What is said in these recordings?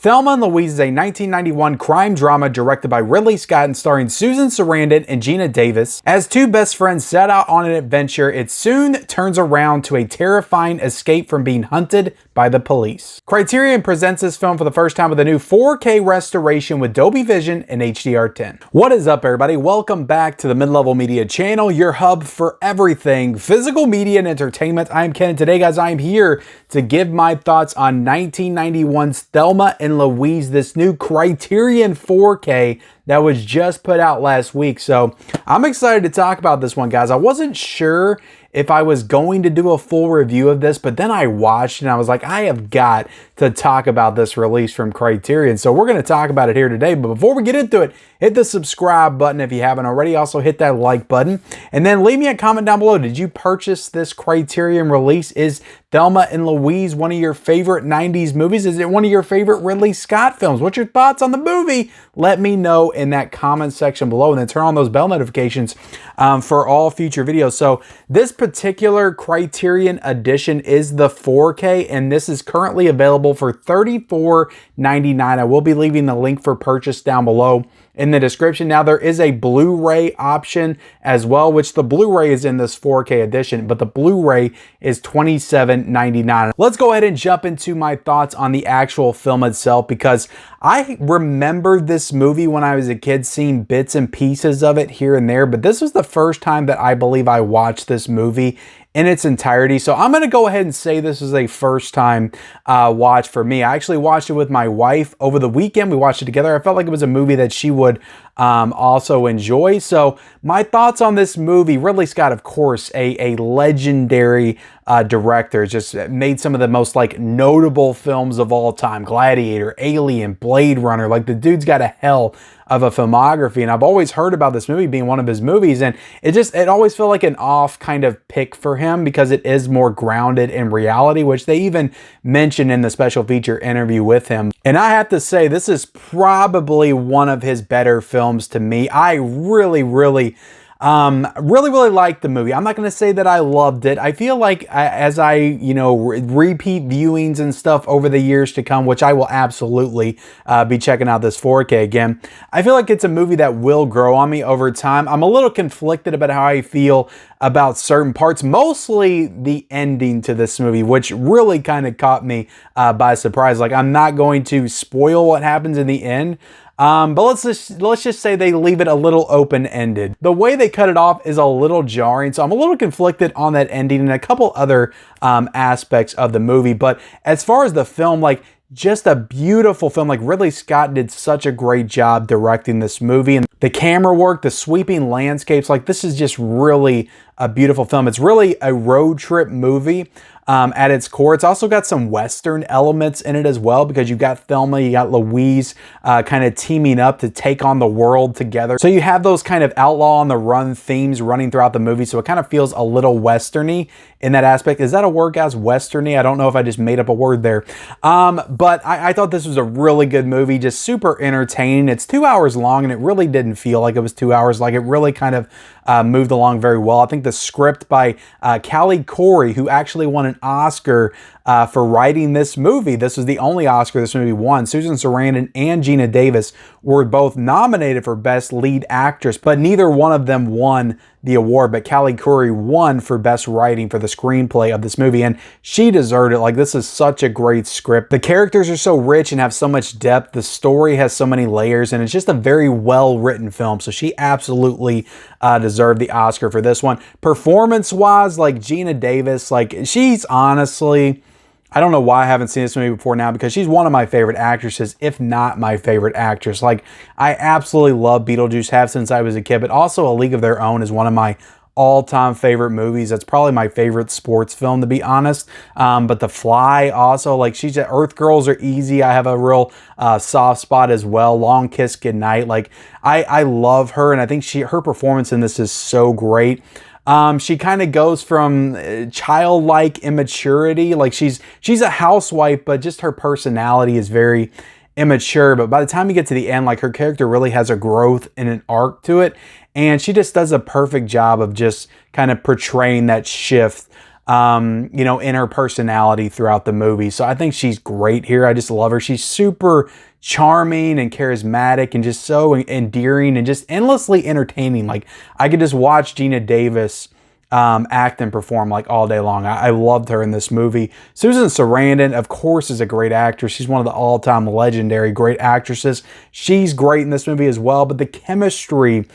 Thelma and Louise is a 1991 crime drama directed by Ridley Scott and starring Susan Sarandon and Geena Davis. As two best friends set out on an adventure, it soon turns around to a terrifying escape from being hunted by the police. Criterion presents this film for the first time with a new 4K restoration with Dolby Vision and HDR10. What is up, everybody? Welcome back to the Mid-Level Media channel, your hub for everything physical media and entertainment. I'm Ken, and today, guys, I'm here to give my thoughts on 1991's Thelma and Louise, this new Criterion 4K that was just put out last week. So I'm excited to talk about this one, guys. I wasn't sure if I was going to do a full review of this, but then I watched and I was like, I have got to talk about this release from Criterion. So we're going to talk about it here today. But before we get into it, hit the subscribe button if you haven't already. Also hit that like button and then leave me a comment down below. Did you purchase this Criterion release? Is Thelma and Louise one of your favorite 90s movies? Is it one of your favorite Ridley Scott films? What's your thoughts on the movie? Let me know in that comment section below, and then turn on those bell notifications for all future videos. So this particular Criterion edition is the 4K, and this is currently available for $34.99. I will be leaving the link for purchase down below in the description. Now, there is a Blu-ray option as well, which the Blu-ray is in this 4K edition, but the Blu-ray is $27.99. Let's go ahead and jump into my thoughts on the actual film itself, because I remember this movie when I was a kid, seeing bits and pieces of it here and there, but this was the first time that I believe I watched this movie in its entirety. So I'm going to go ahead and say this was a first time watch for me. I actually watched it with my wife over the weekend. We watched it together. I felt like it was a movie that she would also enjoy. So my thoughts on this movie: Ridley Scott, of course, a legendary director, just made some of the most notable films of all time: Gladiator, Alien, Blade Runner. Like, the dude's got a hell of a filmography, and I've always heard about this movie being one of his movies, and it always felt like an off kind of pick for him because it is more grounded in reality, which they even mentioned in the special feature interview with him. And I have to say, this is probably one of his better films to me. I really liked the movie. I'm not going to say that I loved it. I feel like as I, repeat viewings and stuff over the years to come, which I will absolutely be checking out this 4K again, I feel like it's a movie that will grow on me over time. I'm a little conflicted about how I feel about certain parts, mostly the ending to this movie, which really kind of caught me by surprise. Like, I'm not going to spoil what happens in the end, but let's just say they leave it a little open-ended. The way they cut it off is a little jarring, so I'm a little conflicted on that ending and a couple other aspects of the movie. But as far as the film, just a beautiful film. Ridley Scott did such a great job directing this movie, and the camera work, the sweeping landscapes, this is just really a beautiful film. It's really a road trip movie at its core. It's also got some Western elements in it as well, because you got Thelma, you got Louise kind of teaming up to take on the world together. So you have those kind of outlaw on the run themes running throughout the movie. So it kind of feels a little Westerny in that aspect. Is that a word, guys? Westerny? I don't know if I just made up a word there. But I thought this was a really good movie, just super entertaining. It's 2 hours long, and it really didn't feel like it was 2 hours. It really kind of moved along very well. I think the script by Callie Corey, who actually won an Oscar for writing this movie. This was the only Oscar this movie won. Susan Sarandon and Geena Davis were both nominated for Best Lead Actress, but neither one of them won the award. But Callie Corey won for Best Writing for the screenplay of this movie, and she deserved it. This is such a great script. The characters are so rich and have so much depth. The story has so many layers, and it's just a very well-written film. So she absolutely deserved the Oscar for this one. Performance-wise, Geena Davis, she's honestly, I don't know why I haven't seen this movie before now, because she's one of my favorite actresses, if not my favorite actress. I absolutely love Beetlejuice, have since I was a kid, but also A League of Their Own is one of my all-time favorite movies. That's probably my favorite sports film, to be honest. But The Fly also, she's at Earth Girls Are Easy. I have a real soft spot as well. Long Kiss Goodnight. I love her, and I think her performance in this is so great. She kind of goes from childlike immaturity. She's a housewife, but just her personality is very immature. But by the time you get to the end, her character really has a growth and an arc to it. And she just does a perfect job of just kind of portraying that shift you know, in her personality throughout the movie. So I think she's great here. I just love her. She's super charming and charismatic and just so endearing and just endlessly entertaining. Like, I could just watch Gina Davis act and perform like all day long. I loved her in this movie. Susan Sarandon, of course, is a great actress. She's one of the all-time legendary great actresses. She's great in this movie as well, but the chemistry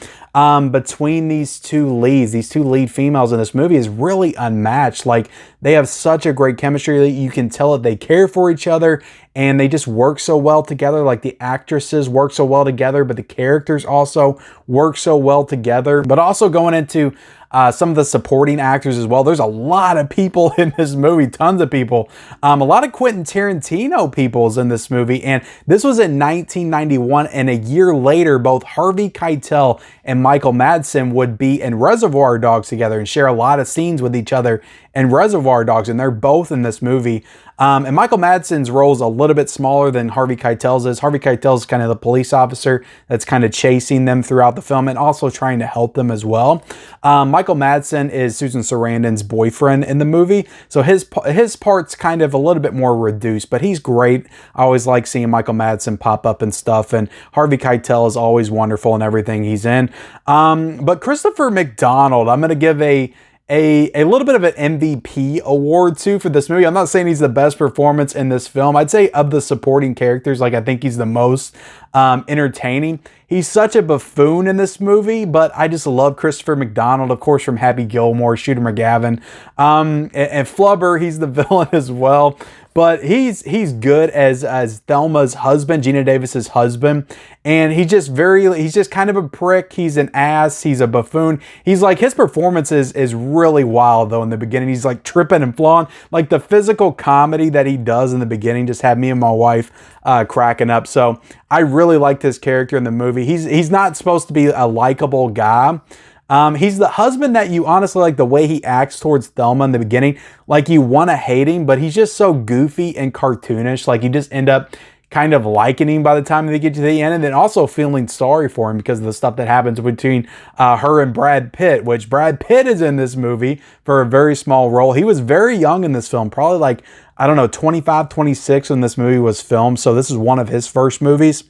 between these two lead females in this movie is really unmatched. Like, they have such a great chemistry that you can tell that they care for each other and they just work so well together. Like, the actresses work so well together, but the characters also work so well together. But also going into some of the supporting actors as well. There's a lot of people in this movie, tons of people. A lot of Quentin Tarantino peoples in this movie. And this was in 1991, and a year later, both Harvey Keitel and Michael Madsen would be in Reservoir Dogs together and share a lot of scenes with each other in Reservoir Dogs, and they're both in this movie. And Michael Madsen's role is a little bit smaller than Harvey Keitel's is. Harvey Keitel's kind of the police officer that's kind of chasing them throughout the film and also trying to help them as well. Michael Madsen is Susan Sarandon's boyfriend in the movie, so his part's kind of a little bit more reduced, but he's great. I always like seeing Michael Madsen pop up and stuff, and Harvey Keitel is always wonderful in everything he's in. But Christopher McDonald, I'm going to give a little bit of an MVP award too for this movie. I'm not saying he's the best performance in this film. I'd say of the supporting characters, like, I think he's the most entertaining. He's such a buffoon in this movie, but I just love Christopher McDonald, of course, from Happy Gilmore, Shooter McGavin, and Flubber. He's the villain as well. But he's good as Thelma's husband, Gina Davis's husband, and he's just kind of a prick. He's an ass. He's a buffoon. He's like, his performance is really wild though in the beginning. He's like tripping and flawing. Like, the physical comedy that he does in the beginning just had me and my wife cracking up. So I really liked his character in the movie. He's not supposed to be a likable guy. He's the husband that you honestly like the way he acts towards Thelma in the beginning. Like, you want to hate him, but he's just so goofy and cartoonish. Like, you just end up kind of liking him by the time they get to the end, and then also feeling sorry for him because of the stuff that happens between her and Brad Pitt, which Brad Pitt is in this movie for a very small role. He was very young in this film, probably like, I don't know, 25, 26 when this movie was filmed. So this is one of his first movies.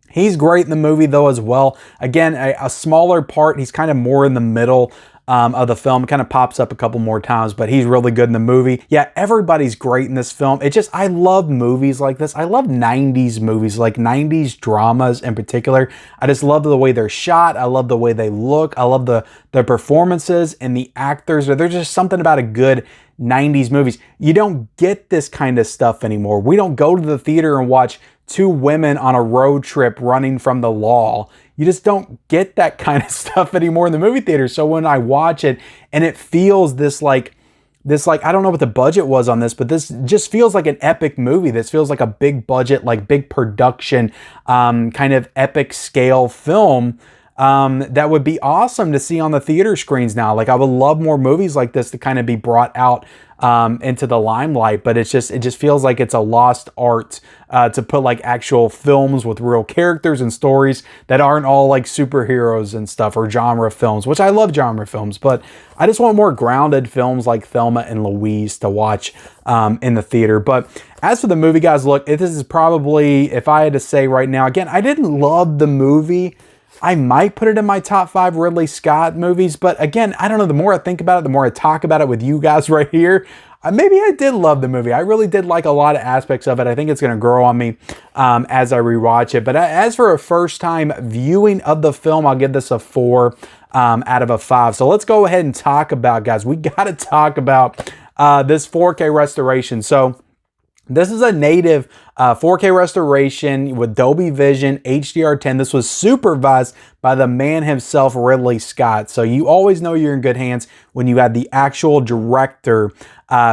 He's great in the movie though as well. Again, a smaller part. He's kind of more in the middle of the film. It kind of pops up a couple more times, but he's really good in the movie. Yeah, everybody's great in this film. I love movies like this. I love 90s movies, like 90s dramas in particular. I just love the way they're shot. I love the way they look. I love the performances and the actors. There's just something about a good 90s movies. You don't get this kind of stuff anymore. We don't go to the theater and watch two women on a road trip running from the law. You just don't get that kind of stuff anymore in the movie theater. So when I watch it and it feels this like, I don't know what the budget was on this, but this just feels like an epic movie. This feels like a big budget, like big production, kind of epic scale film that would be awesome to see on the theater screens now. Like, I would love more movies like this to kind of be brought out into the limelight, but it just feels like it's a lost art to put like actual films with real characters and stories that aren't all like superheroes and stuff or genre films, which I love genre films, but I just want more grounded films like Thelma and Louise to watch in the theater. But as for the movie, guys, look, this is probably, if I had to say right now, again, I didn't love the movie. I might put it in my top 5 Ridley Scott movies, but again, I don't know, the more I think about it, the more I talk about it with you guys right here, maybe I did love the movie. I really did like a lot of aspects of it. I think it's going to grow on me as I rewatch it. But as for a first time viewing of the film, I'll give this a 4 out of a 5. So let's go ahead and talk about, guys, we got to talk about this 4K restoration. So this is a native 4K restoration with Dolby Vision HDR10. This was supervised by the man himself, Ridley Scott. So you always know you're in good hands when you have the actual director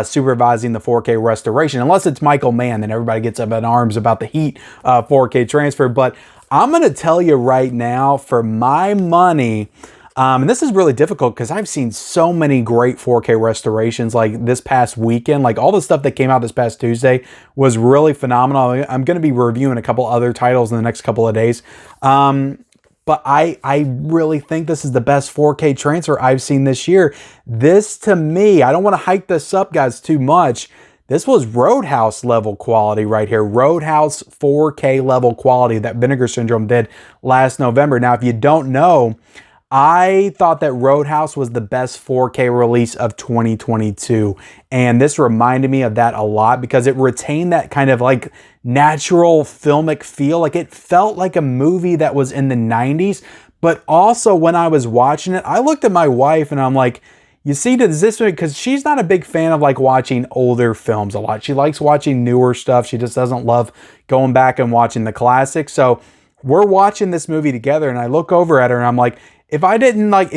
supervising the 4K restoration. Unless it's Michael Mann, then everybody gets up in arms about the heat 4K transfer. But I'm going to tell you right now, for my money, and this is really difficult because I've seen so many great 4K restorations like this past weekend. Like, all the stuff that came out this past Tuesday was really phenomenal. I'm going to be reviewing a couple other titles in the next couple of days. But but I really think this is the best 4K transfer I've seen this year. This, to me, I don't want to hype this up, guys, too much. This was Roadhouse level quality right here. Roadhouse 4K level quality that Vinegar Syndrome did last November. Now, if you don't know, I thought that Roadhouse was the best 4K release of 2022. And this reminded me of that a lot because it retained that kind of like natural filmic feel. Like it felt like a movie that was in the 90s. But also when I was watching it, I looked at my wife and I'm like, you see, does this, because she's not a big fan of like watching older films a lot. She likes watching newer stuff. She just doesn't love going back and watching the classics. So we're watching this movie together and I look over at her and I'm like, if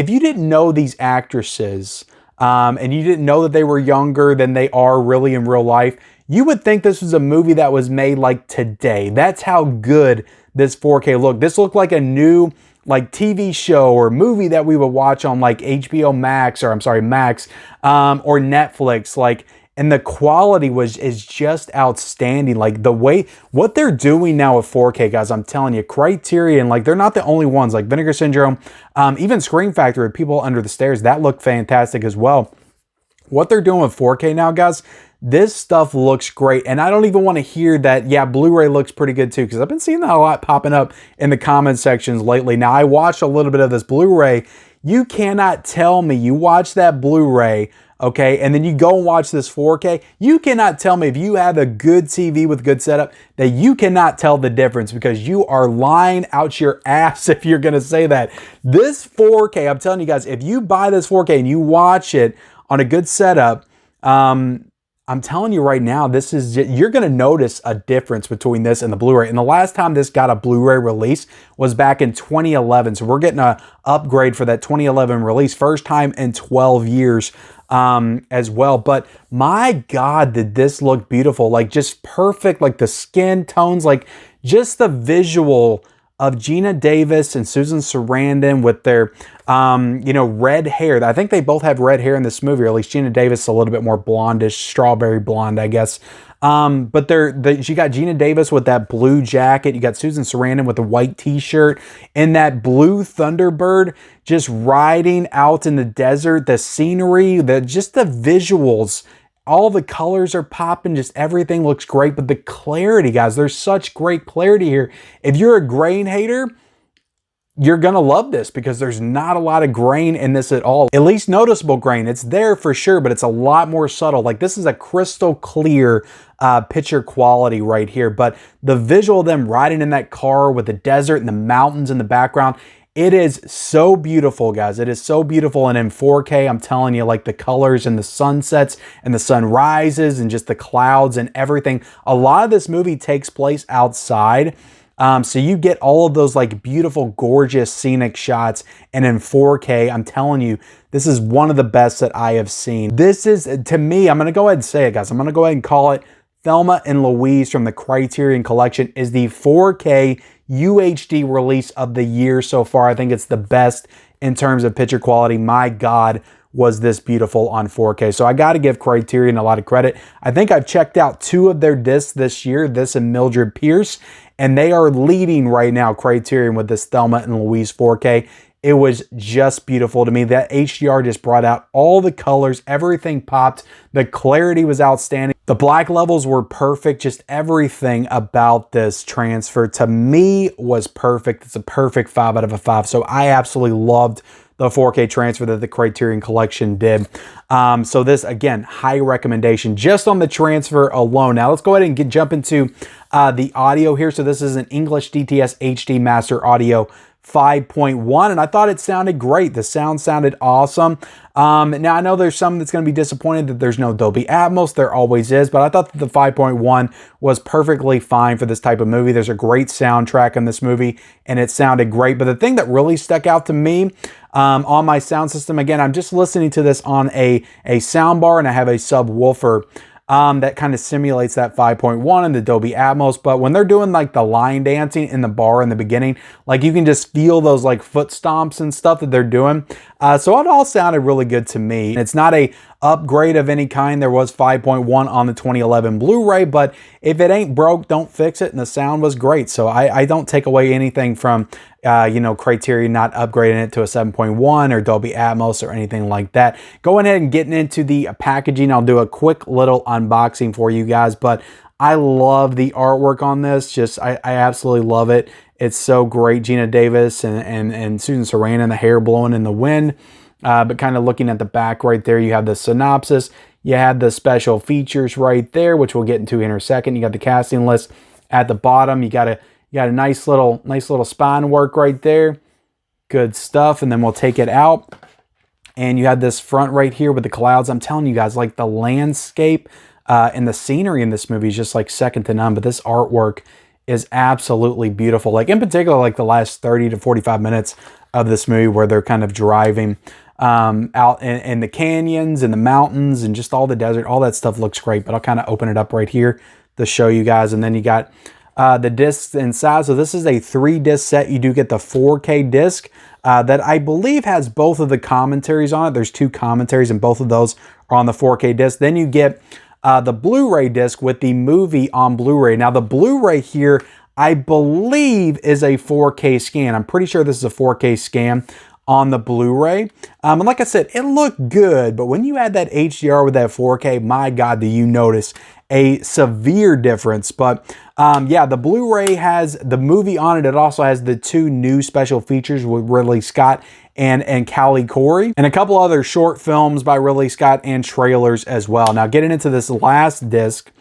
you didn't know these actresses and you didn't know that they were younger than they are really in real life, you would think this was a movie that was made like today. That's how good this 4K looked. This looked like a new like TV show or movie that we would watch on like HBO Max, or I'm sorry, Max, or Netflix. Like, and the quality is just outstanding. Like the way, what they're doing now with 4K, guys, I'm telling you, Criterion, like they're not the only ones. Like Vinegar Syndrome, even Scream Factory, People Under the Stairs, that looked fantastic as well. What they're doing with 4K now, guys, this stuff looks great. And I don't even want to hear that, yeah, Blu-ray looks pretty good too, because I've been seeing that a lot popping up in the comment sections lately. Now, I watched a little bit of this Blu-ray. You cannot tell me, you watch that Blu-ray, okay, and then you go and watch this 4K, you cannot tell me, if you have a good TV with good setup, that you cannot tell the difference, because you are lying out your ass if you're going to say that. This 4K, I'm telling you guys, if you buy this 4K and you watch it on a good setup, I'm telling you right now, you're going to notice a difference between this and the Blu-ray. And the last time this got a Blu-ray release was back in 2011. So we're getting an upgrade for that 2011 release. First time in 12 years as well. But my God, did this look beautiful. Like just perfect, like the skin tones, like just the visual of Gina Davis and Susan Sarandon with their, red hair. I think they both have red hair in this movie, or at least Gina Davis a little bit more blondish, strawberry blonde, I guess. But you got Gina Davis with that blue jacket. You got Susan Sarandon with the white t-shirt and that blue Thunderbird just riding out in the desert. The scenery, just the visuals, all the colors are popping, just everything looks great. But the clarity, guys, there's such great clarity here. If you're a grain hater, you're going to love this because there's not a lot of grain in this at all. At least noticeable grain. It's there for sure, but it's a lot more subtle. Like this is a crystal clear picture quality right here. But the visual of them riding in that car with the desert and the mountains in the background, it is so beautiful, guys. It is so beautiful. And in 4K, I'm telling you, like the colors and the sunsets and the sunrises and just the clouds and everything. A lot of this movie takes place outside. So you get all of those like beautiful, gorgeous scenic shots. And in 4K, I'm telling you, this is one of the best that I have seen. This is, to me, I'm going to go ahead and say it, guys. I'm going to go ahead and call it Thelma and Louise from the Criterion Collection is the 4K UHD release of the year so far. I think it's the best in terms of picture quality. My God, was this beautiful on 4K. So I got to give Criterion a lot of credit. I think I've checked out 2 of their discs this year, this and Mildred Pierce, and they are leading right now, Criterion, with this Thelma and Louise 4K. It was just beautiful to me. That HDR just brought out all the colors. Everything popped. The clarity was outstanding. The black levels were perfect. Just everything about this transfer to me was perfect. It's a perfect 5 out of 5. So I absolutely loved the 4K transfer that the Criterion Collection did. So this, again, high recommendation just on the transfer alone. Now let's go ahead and jump into the audio here. So this is an English DTS HD Master Audio 5.1, and I thought it sounded great. The sound sounded awesome. Now I know there's some that's going to be disappointed that there's no Dolby Atmos. There always is, but I thought that the 5.1 was perfectly fine for this type of movie. There's a great soundtrack in this movie, and it sounded great. But the thing that really stuck out to me on my sound system, again, I'm just listening to this on a sound bar, and I have a subwoofer that kind of simulates that 5.1 and the Dolby Atmos. But when they're doing like the line dancing in the bar in the beginning, like you can just feel those like foot stomps and stuff that they're doing. So it all sounded really good to me. It's not a upgrade of any kind. There was 5.1 on the 2011 Blu-ray, but if it ain't broke, don't fix it, and the sound was great. So I don't take away anything from Criterion not upgrading it to a 7.1 or Dolby Atmos or anything like that. Going ahead and getting into the packaging, I'll do a quick little unboxing for you guys, but I love the artwork on this. I absolutely love it. It's so great. Gina Davis and Susan Sarandon, the hair blowing in the wind. But kind of looking at the back right there, you have the synopsis. You have the special features right there, which we'll get into in a second. You got the casting list at the bottom. You got a nice little spine work right there. Good stuff. And then we'll take it out. And you have this front right here with the clouds. I'm telling you guys, like the landscape and the scenery in this movie is just like second to none. But this artwork is absolutely beautiful. Like in particular, like the last 30 to 45 minutes of this movie where they're kind of driving out in the canyons and the mountains and just all the desert, all that stuff looks great. But I'll kind of open it up right here to show you guys. And then you got the discs inside. So this is a 3-disc set. You do get the 4K disc that I believe has both of the commentaries on it. There's 2 commentaries and both of those are on the 4K disc. Then you get the Blu-ray disc with the movie on Blu-ray. Now the Blu-ray here, I believe, is a 4K scan. I'm pretty sure this is a 4K scan on the Blu-ray. And like I said, it looked good, but when you add that HDR with that 4K, my God, do you notice a severe difference. But yeah, the Blu-ray has the movie on it. It also has the 2 new special features with Ridley Scott and Callie Corey, and a couple other short films by Ridley Scott and trailers as well. Now getting into this last disc,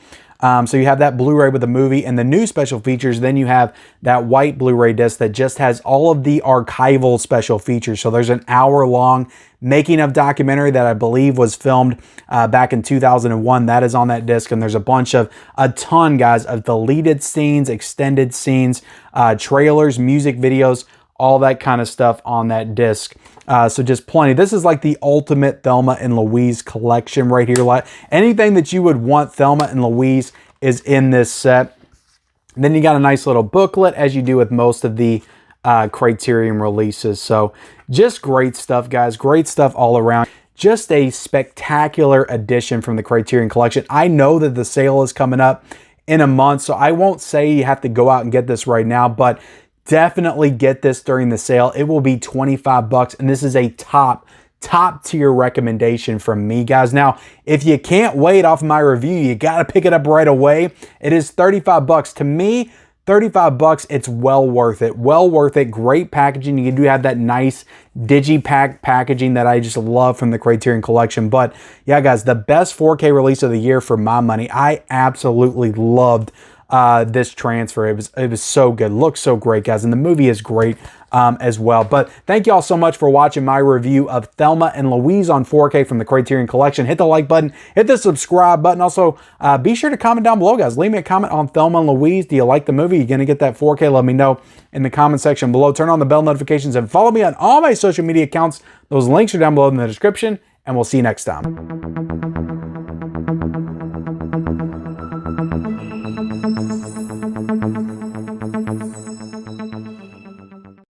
so you have that Blu-ray with the movie and the new special features. Then you have that white Blu-ray disc that just has all of the archival special features. So there's an hour-long making of documentary that I believe was filmed back in 2001. That is on that disc. And there's a ton, guys, of deleted scenes, extended scenes, trailers, music videos, all that kind of stuff on that disc. So just plenty. This is like the ultimate Thelma and Louise collection right here. Like anything that you would want Thelma and Louise is in this set. And then you got a nice little booklet, as you do with most of the Criterion releases. So just great stuff, guys. Great stuff all around. Just a spectacular addition from the Criterion collection. I know that the sale is coming up in a month, so I won't say you have to go out and get this right now, but definitely get this during the sale. It will be 25 bucks, and this is a top tier recommendation from me, guys. Now, if you can't wait off my review, you got to pick it up right away. It is 35 bucks. To me, 35 bucks, it's well worth it. Well worth it. Great packaging. You do have that nice digipack packaging that I just love from the Criterion collection. But yeah, guys, the best 4K release of the year for my money. I absolutely loved this transfer. It was so good. Looks so great, guys. And the movie is great as well. But thank you all so much for watching my review of Thelma and Louise on 4K from the Criterion collection. Hit the like button, hit the subscribe button. Also, be sure to comment down below, guys. Leave me a comment on Thelma and Louise. Do you like the movie? You're going to get that 4K? Let me know in the comment section below. Turn on the bell notifications and follow me on all my social media accounts. Those links are down below in the description, and we'll see you next time.